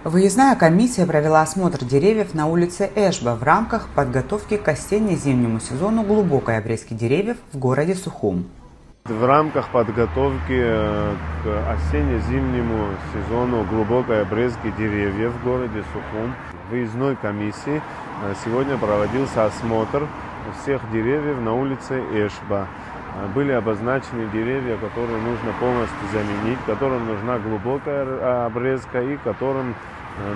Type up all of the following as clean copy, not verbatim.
Выездная комиссия провела осмотр деревьев на улице Эшба в рамках подготовки к осенне-зимнему сезону глубокой обрезки деревьев в городе Сухум. В рамках подготовки к осенне-зимнему сезону глубокой обрезки деревьев в городе Сухум выездной комиссии сегодня проводился осмотр всех деревьев на улице Эшба. Были обозначены деревья, которые нужно полностью заменить, которым нужна глубокая обрезка и которым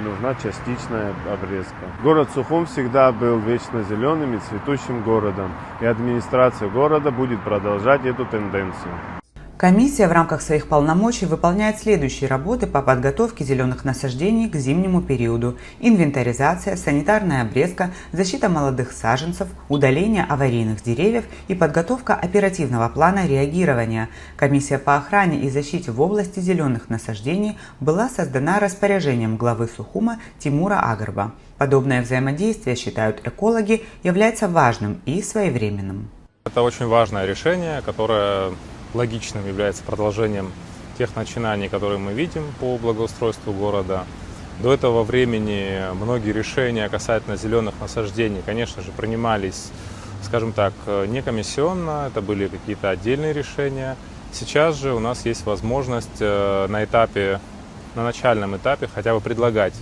нужна частичная обрезка. Город Сухум всегда был вечно зеленым и цветущим городом, и администрация города будет продолжать эту тенденцию. Комиссия в рамках своих полномочий выполняет следующие работы по подготовке зеленых насаждений к зимнему периоду: инвентаризация, санитарная обрезка, защита молодых саженцев, удаление аварийных деревьев и подготовка оперативного плана реагирования. Комиссия по охране и защите в области зеленых насаждений была создана распоряжением главы Сухума Тимура Агарба. Подобное взаимодействие, считают экологи, является важным и своевременным. Это очень важное решение, которое логичным является продолжением тех начинаний, которые мы видим по благоустройству города. До этого времени многие решения касательно зеленых насаждений, конечно же, принимались, скажем так, не комиссионно, это были какие-то отдельные решения. Сейчас же у нас есть возможность на начальном этапе хотя бы предлагать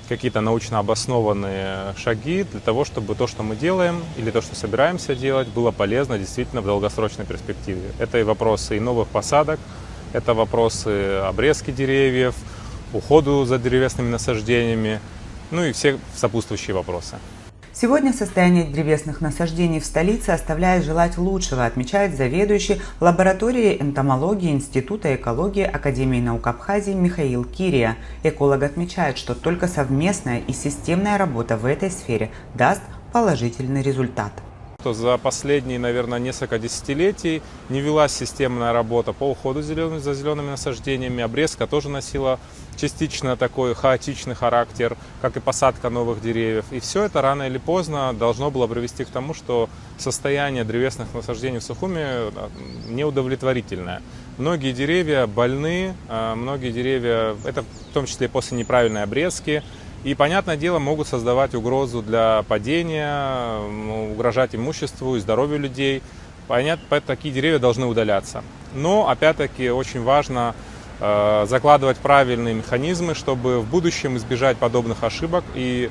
какие-то научно обоснованные шаги для того, чтобы то, что мы делаем или то, что собираемся делать, было полезно действительно в долгосрочной перспективе. Это и вопросы и новых посадок, это вопросы обрезки деревьев, уходу за древесными насаждениями, ну и все сопутствующие вопросы. Сегодня состояние древесных насаждений в столице оставляет желать лучшего, отмечает заведующий лабораторией энтомологии Института экологии Академии наук Абхазии Михаил Кирия. Эколог отмечает, что только совместная и системная работа в этой сфере даст положительный результат. За последние, наверное, несколько десятилетий не велась системная работа по уходу за зелеными насаждениями. Обрезка тоже носила частично такой хаотичный характер, как и посадка новых деревьев. И все это рано или поздно должно было привести к тому, что состояние древесных насаждений в Сухуме неудовлетворительное. Многие деревья больны, многие деревья, это в том числе после неправильной обрезки, и, понятное дело, могут создавать угрозу для падения, угрожать имуществу и здоровью людей. Понятно, такие деревья должны удаляться. Но, опять-таки, очень важно закладывать правильные механизмы, чтобы в будущем избежать подобных ошибок. И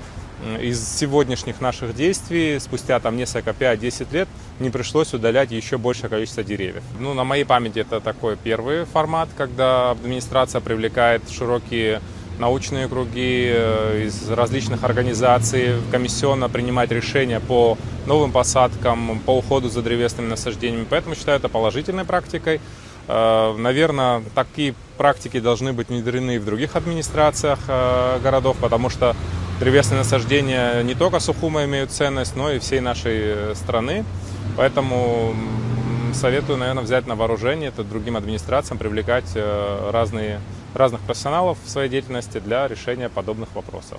из сегодняшних наших действий, спустя несколько, 5-10 лет, не пришлось удалять еще большее количество деревьев. На моей памяти это такой первый формат, когда администрация привлекает широкие научные круги из различных организаций, комиссионно принимать решения по новым посадкам, по уходу за древесными насаждениями. Поэтому считаю это положительной практикой. Наверное, такие практики должны быть внедрены и в других администрациях городов, потому что древесные насаждения не только Сухума имеют ценность, но и всей нашей страны. Поэтому советую, наверное, взять на вооружение, это другим администрациям привлекать разных профессионалов в своей деятельности для решения подобных вопросов.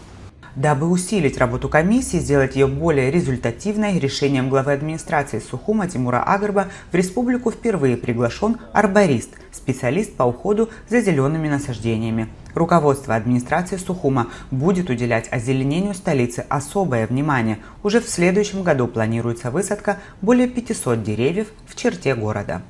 Дабы усилить работу комиссии, сделать ее более результативной, решением главы администрации Сухума Тимура Агарба в республику впервые приглашен арборист, специалист по уходу за зелеными насаждениями. Руководство администрации Сухума будет уделять озеленению столицы особое внимание. Уже в следующем году планируется высадка более 500 деревьев в черте города.